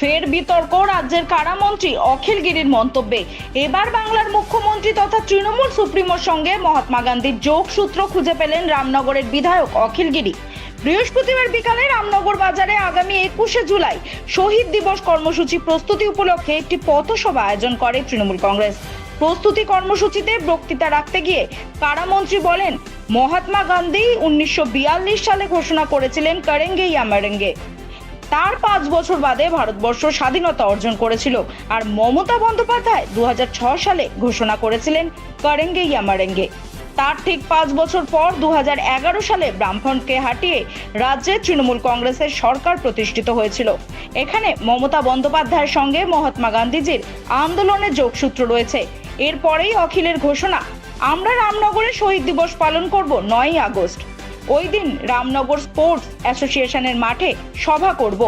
ফের বিতর্ক রাজ্যের কারামন্ত্রী অখিল গিরির মন্তব্যে। এবার বাংলার মুখ্যমন্ত্রী তথা তৃণমূল সুপ্রিমোর সঙ্গে মহাত্মা গান্ধীর যোগসূত্র খুঁজে পেলেন রামনগরের বিধায়ক অখিল গিরি। বৃহস্পতিবার বিকালে রামনগর বাজারে আগামী 21শে জুলাই শহীদ দিবস কর্মসূচি প্রস্তুতি উপলক্ষে একটি পথসভা আয়োজন করে তৃণমূল কংগ্রেস। প্রস্তুতি কর্মসূচিতে বক্তৃতা রাখতে গিয়ে কারামন্ত্রী বলেন, মহাত্মা গান্ধী 1942 সালে ঘোষণা করেছিলেন করেঙ্গে ইয়া মরেঙ্গে। তার 5 বছর বাদে ভারতবর্ষ স্বাধীনতা অর্জন করেছিল। আর মমতা বন্দ্যোপাধ্যায় 2006 সালে ঘোষণা করেছিলেন করেঙ্গে ইয়া মরেঙ্গে। তার ঠিক 5 বছর পর 2011 সালে ব্রাহ্মণকে হাটিয়ে রাজ্যে তৃণমূল কংগ্রেসের সরকার প্রতিষ্ঠিত হয়েছিল। এখানে মমতা বন্দ্যোপাধ্যায়ের সঙ্গে মহাত্মা গান্ধীজির আন্দোলনের যোগসূত্র রয়েছে। এরপরেই অখিলের ঘোষণা, আমরা রামনগরে শহীদ দিবস পালন করব 9ই আগস্ট। ওই দিন রামনগর স্পোর্টস অ্যাসোসিয়েশনের মাঠে সভা করব।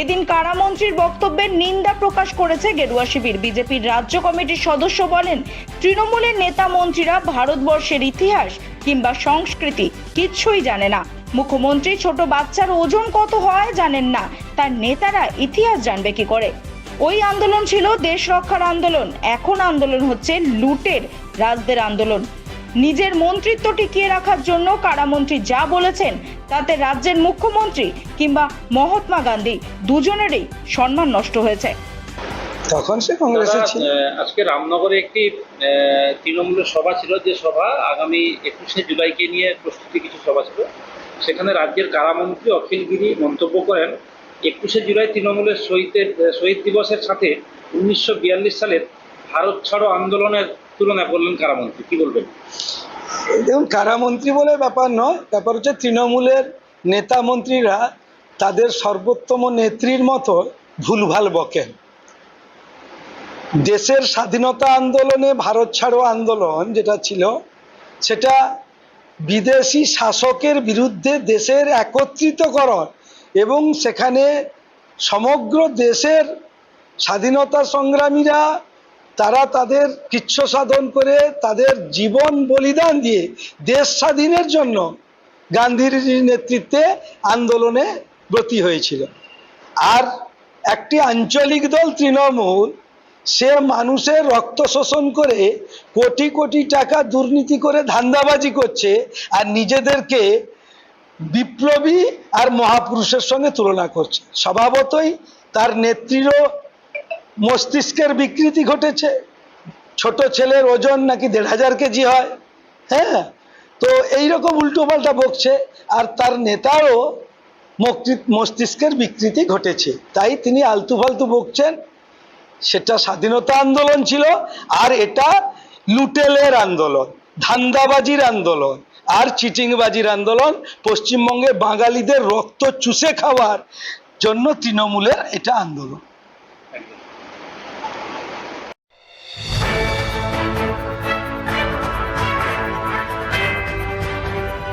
এদিন কারামন্ত্রীর বক্তব্যের নিন্দা প্রকাশ করেছে গেরুয়া শিবির। বিজেপির রাজ্য কমিটির সদস্য বলেন, তৃণমূলের নেতা মন্ত্রীরা ভারতবর্ষের ইতিহাস কিংবা সংস্কৃতি কিচ্ছুই জানে না। মুখ্যমন্ত্রী ছোট বাচ্চার ওজন কত হয় জানেন না, তার নেতারা ইতিহাস জানবে কি করে? ওই আন্দোলন ছিল দেশ রক্ষার আন্দোলন, এখন আন্দোলন হচ্ছে লুটের রাজদের আন্দোলন। নিজের মন্ত্রিত্ব টিকিয়ে রাখার জন্য কারামন্ত্রী যা বলেছেন তাতে রাজ্যের মুখ্যমন্ত্রী কিংবা মহাত্মা গান্ধী দুজনেরই সম্মান নষ্ট হয়েছে। তখন সে কংগ্রেসের ছিল। আজকে রামনগরে একটি তৃণমূলের সভা ছিল, যে সভা আগামী 21শে জুলাইকে নিয়ে প্রস্তুতি কিছু সভা ছিল। সেখানে রাজ্যের কারামন্ত্রী অখিল গিরি মন্তব্য করেন, 21শে জুলাই তৃণমূলের শহীদ দিবসের সাথে 1942 সালের ভারত ছাড়ো আন্দোলনের তুলনা করলেন কারামন্ত্রী। কি বলবেন? দেখুন, কারামন্ত্রী বলে ব্যাপার নয়, ব্যাপার হচ্ছে তৃণমূলের নেতা মন্ত্রীরা তাদের সর্বোত্তম নেত্রীর মতো ভুলভাল বকেন। দেশের স্বাধীনতা আন্দোলনে ভারত ছাড়ো আন্দোলন যেটা ছিল, সেটা বিদেশি শাসকের বিরুদ্ধে দেশের একত্রিতকরণ এবং সেখানে সমগ্র দেশের স্বাধীনতা সংগ্রামীরা তারা তাদের কৃচ্ছ সাধন করে তাদের জীবন বলিদান দিয়ে দেশ স্বাধীনের জন্য গান্ধীর নেতৃত্বে আন্দোলনে ব্রতী হয়েছিল। আর একটি আঞ্চলিক দল তৃণমূল, সে মানুষের রক্ত শোষণ করে কোটি কোটি টাকা দুর্নীতি করে ধান্দাবাজি করছে আর নিজেদেরকে বিপ্লবী আর মহাপুরুষের সঙ্গে তুলনা করছে। স্বভাবতই তার নেত্রীরও মস্তিষ্কের বিকৃতি ঘটেছে। ছোট ছেলের ওজন নাকি 1500 কেজি হয়। হ্যাঁ, তো এইরকম উল্টোপাল্টা বকছে। আর তার নেতারও মস্তিষ্কের বিকৃতি ঘটেছে, তাই তিনি আলতু ফালতু বকছেন। সেটা স্বাধীনতা আন্দোলন ছিল, আর এটা লুটেলের আন্দোলন, ধান্দাবাজির আন্দোলন আর চিটিংবাজির আন্দোলন। পশ্চিমবঙ্গে বাঙালিদের রক্ত চুষে খাওয়ার জন্য তৃণমূলের এটা আন্দোলন।